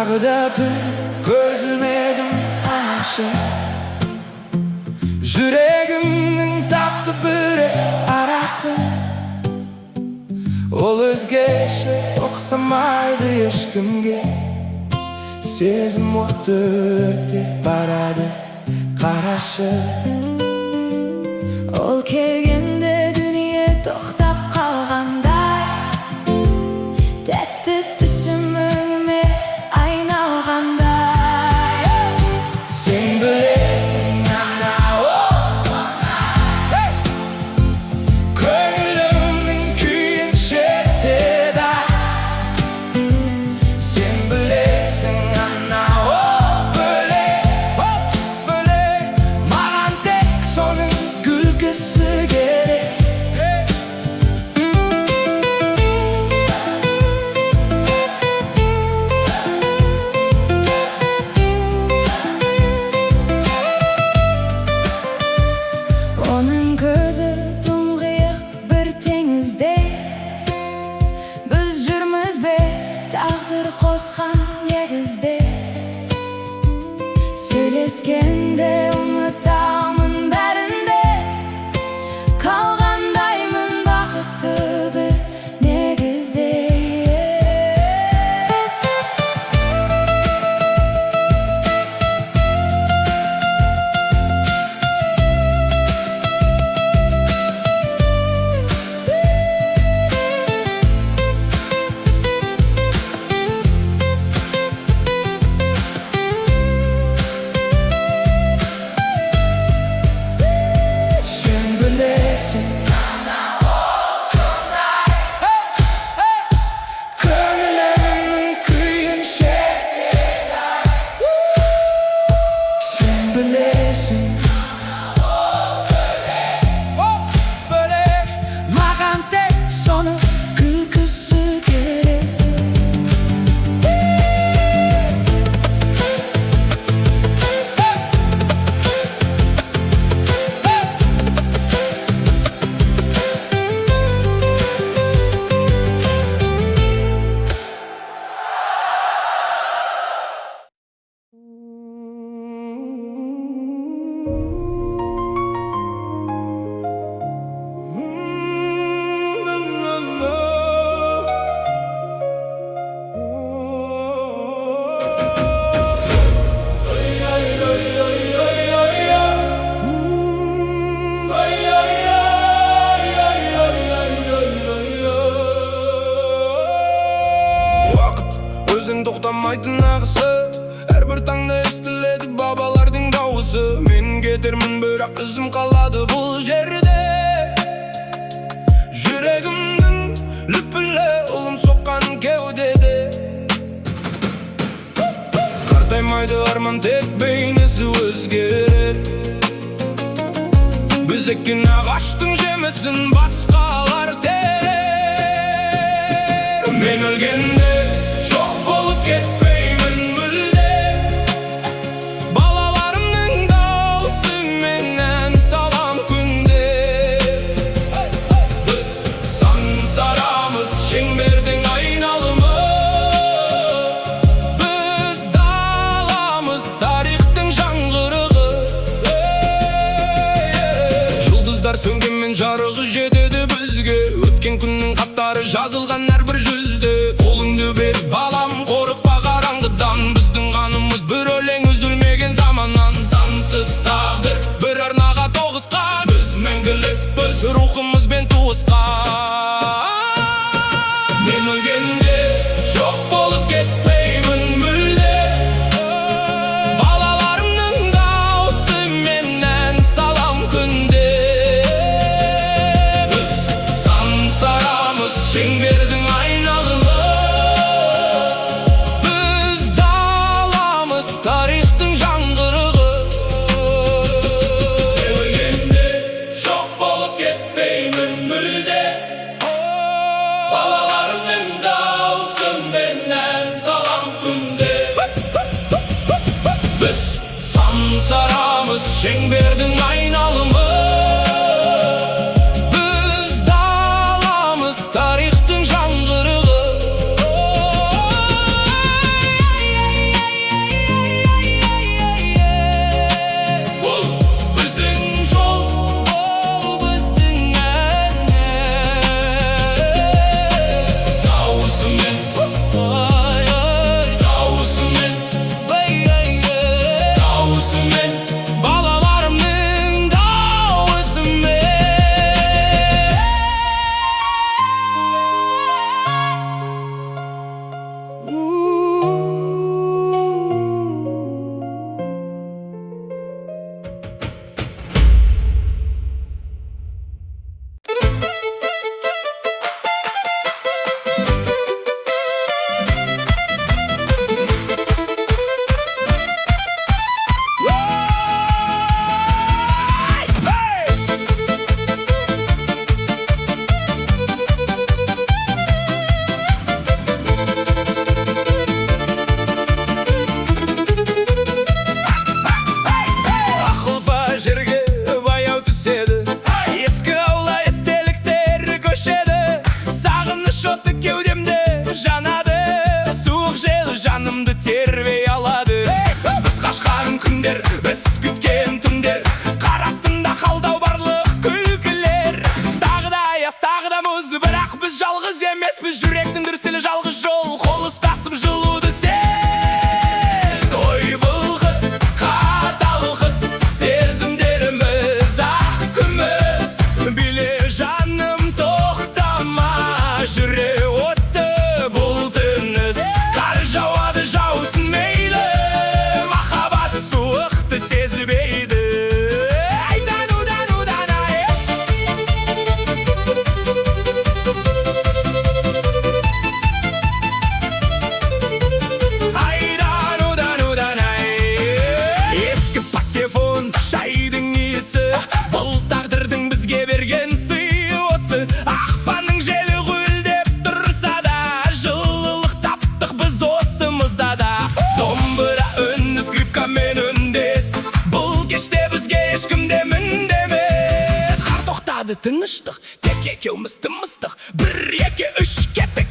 Tағы da dün gözülmedim anasın. Yüreğimnin taptı biri arasın. Ol özgeçe oksamaydı eşkimge. Sezim oqti ötüp baradi qaraşı. Ol kelgende dünya to'xtab qolganday, tәтті түсім өңіме айналғандай. Sen bilirsin ana olsana, Көңілімнің күйін шертеді. Sen bilirsin ana bölek, Mаған tek соның күлкісі керек. Оның көзі тұңғиық бір теңізде. Біз жүрміз бе тағдыр қосқан егізде. Сөйлескенде ұмытамын бәрінде, қалғандаймын бақытты бір негізде. Sen bilirsin Көңілімнің күйін шертеді. Sen bilirsin bölek, Mаған tek соның күлкісі керек. Уақыт өзің тоқтамайтын ағысы, әрбір таңда естіледі бабалардың дауысы. Мен кетермін, бірақ ізім қалады бұл жерде. Жүрегімнің лүпілі ұлым соққан кеудеде. Қартаймайды арман, тек бейнесі өзгерер. Біз еккен ағаштың жемісін басқалар терер. Мен өлгенде жоқ болып кетпеймін мүлде. Балаларымның дауысы менен салам күнде. Біз сансарамыз шеңбердің айналымы. Біз даламыз тарихтың жаңғырығы. Жұлдыздар сөнгенмен жарығы жетеді бізге. Өткен күннің қаптары жазылған әрбір жүзде. Қолыңды бер балам, қорықпа қараңғыдан. Біздің қанымыз бір өлең, үзілмеген заманнан. Сансыз тағдыр бір арнаға тоғысқан. Біз мәңгілікпіз рухымызбен туысқан. Мен өлгенде жоқ болып кетпеймін мүлде. Балаларымның дауысы менен салам күнде. Біз сансарамыз шеңбердің айналымы. қалады тыныштық, тек екеуміз тымыстық, 1, 2, 3 кеттік.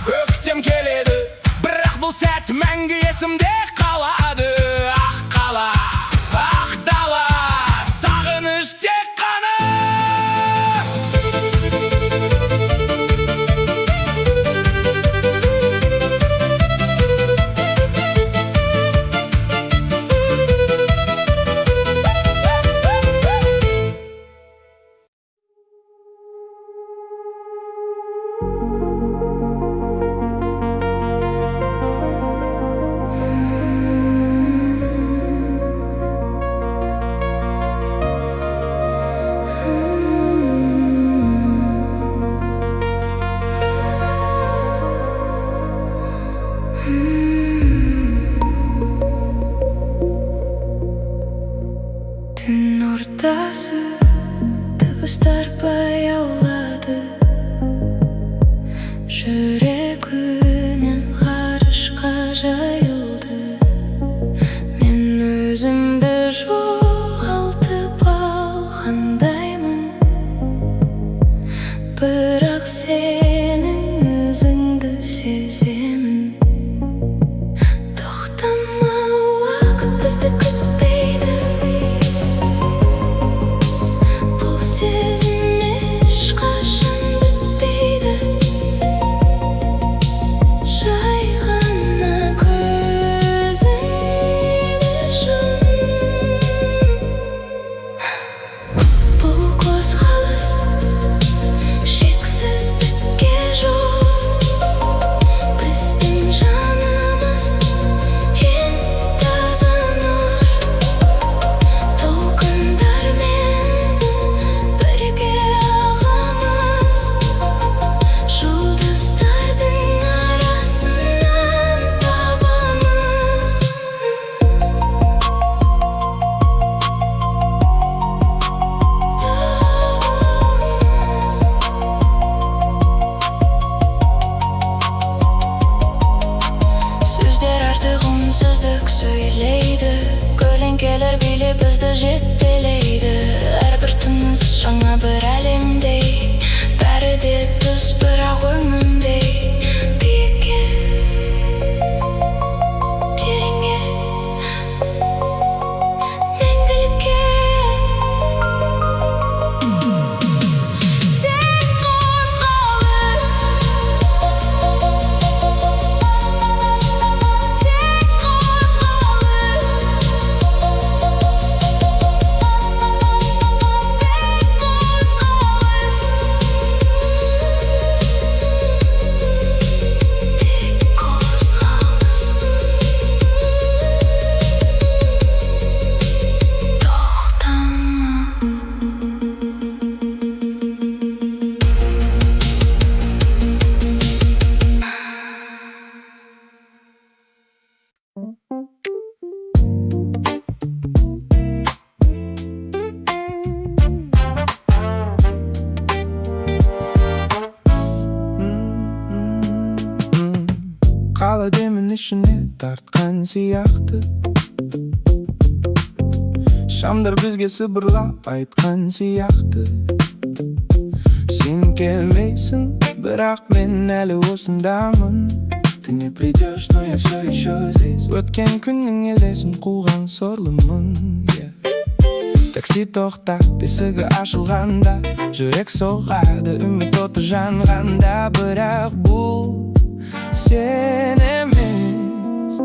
Көктем келеді, бірақ бұл сәт мәңгі есімде қалады. Ақ қала, ақ дала, сағыныш тек қана. Түн ортасы дыбыстар баяулады, жүрегімнен ғарышқа жайылды. Мен өзімді жоғалтып алғандаймын, бірақ сенің өзіңді сеземін. Тоқтама, уақыт бізді күтпейді, бұл сезім ешқашан бітпейді. Жай ғана көзіңді жұм. Бұл қозғалыс шексіздікке жол, біздің жанымыз ең таза нұр. Толқындармен бірге ағамыз, жұлдыздардың арасынан табамыз. Сөздер артық үнсіздік сөйлейді, көлеңкелер билеп бізді жетелейді. Әрбір тыныс жаңа бір әлемдей, бәрі де түс бірақ өңімдей. Биікке, тереңге, мәңгілікке. Тек қозғалыс, тек Қала демін ішіне тартқан сияқты, шамдар бізге сыбырлап айтқан сияқты. Сен келмейсің, бірақ мен әлі осындамын. Ты не придешь, но я все еще здесь. Өткен күннің елесін қуған сорлымын. Такси тоқтап, бесігі ашылғанда, жүрек соғады, үміт оты жанғанда. Бірақ бұл сен емес.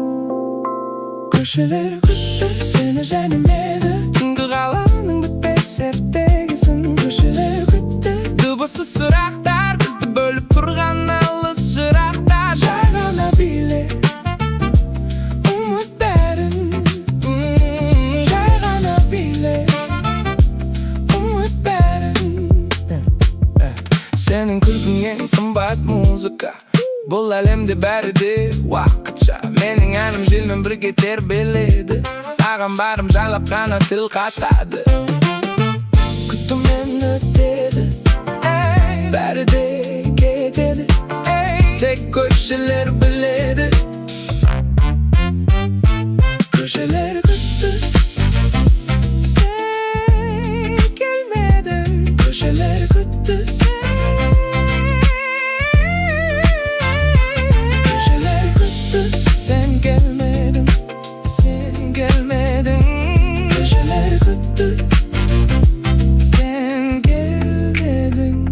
Көшелер күтті сені жәнемеді, түнгі қаланың бітпес ертегісін. Көшелер күтті дыбысы сұрақтар, бізді бөліп тұрған алыс жырақтар. Жай ғана биле үміт бәрін, жай ғана биле үміт бәрін. Senin kulkun en kımbat muzika. Бұл әлемде бәрі де уақытша. Менің әнім желмен бірге тербеледі. Саған барым жайлап қана тіл қатады. Күтумен өтеді, бәрі де кетеді. Тек көшелер біледі. Köşeler kıttı, sen gelmedin. Köşeler kıttı, köşeler kıttı, sen gelmedin. Sen gelmedin. Köşeler kıttı, sen gelmedin.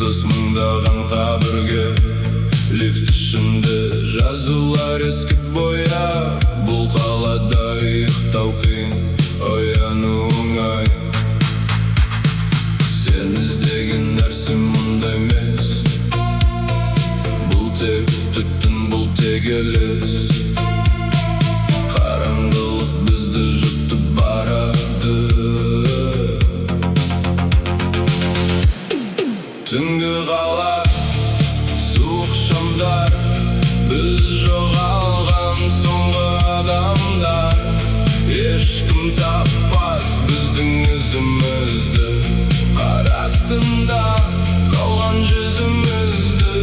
Мыңдаған қабірге лифт ішінде жазулар ескі боя. Бұл қалада ұйықтау қиын, ояну оңай. Сен іздеген нәрсе мұнда емес. Бұл тек түтін, бұл тек елес. Қараңғылық бізді жұтып барады. Түнгі қала, суық шамдар, біз жоғалған соңғы адамдар. Ешкім таппас біздің ізімізді, қар астында қалған жүзімізді.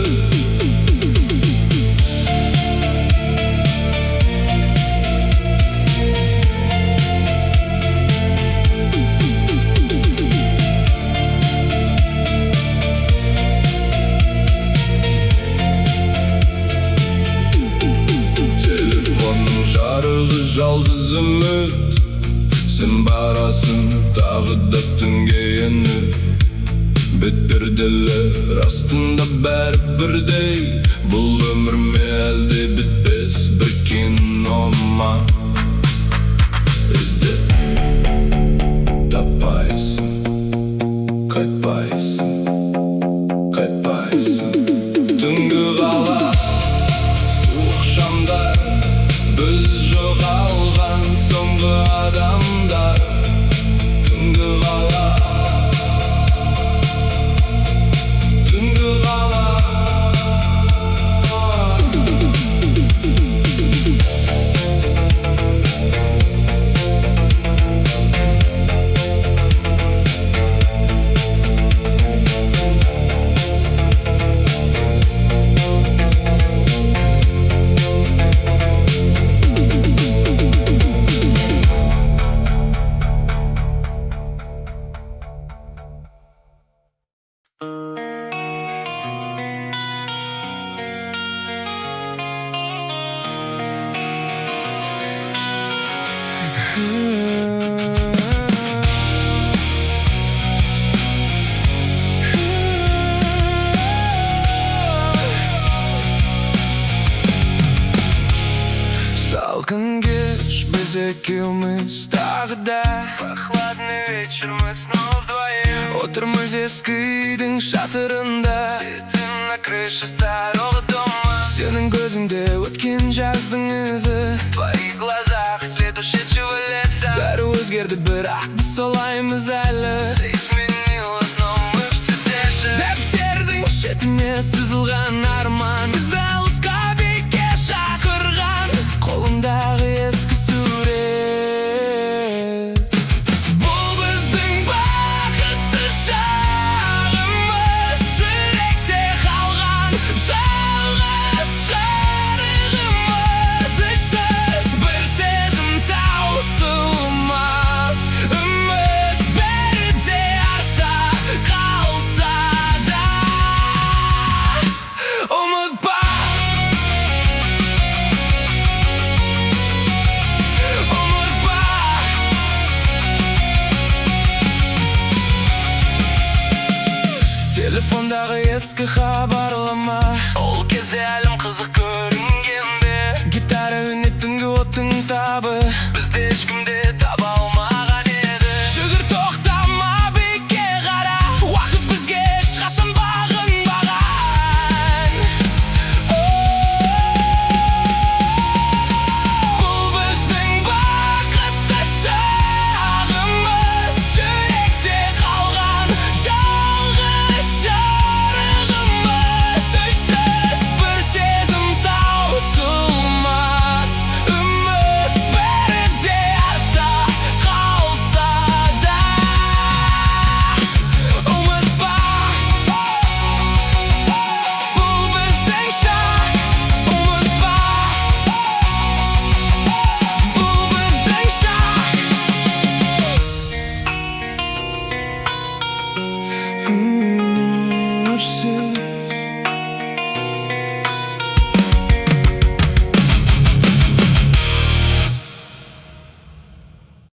Жалғыз үміт, сен барасың тағы да түнге еніп. Бетперделер астында бәрі бірдей. Бұл өмір ме әлде бітпес бір кино ма? Іздеп таппайсың, қайтпайсың, қайтпайсың. Түнгі қала, суық шамдар, біз жоғалған соңғы адамдар. Түнгі қала, түнгі қала. Салқын кеш, біз екеуміз тағы да. Прохладный вечер, мы снова вдвоем. Отырмыз ескі үйдің шатырында, сидим на крыше старого дома. Сенің көзіңде өткен жаздың ізі, в твоих глазах след ушедшего лета. Бәрі өзгерді, бірақ біз солаймыз әлі. Все изменилось, но мы все те же. Дәптердің шетіне сызылған арман, бізді алысқа биікке шақырған. Қолымдағы ескі сурет, бұл біздің бақытты шағымыз. Жүректе қалған жалғыз жарығымыз. Ішсіз бір сезім таусылмас, үміт бәрі де eski haber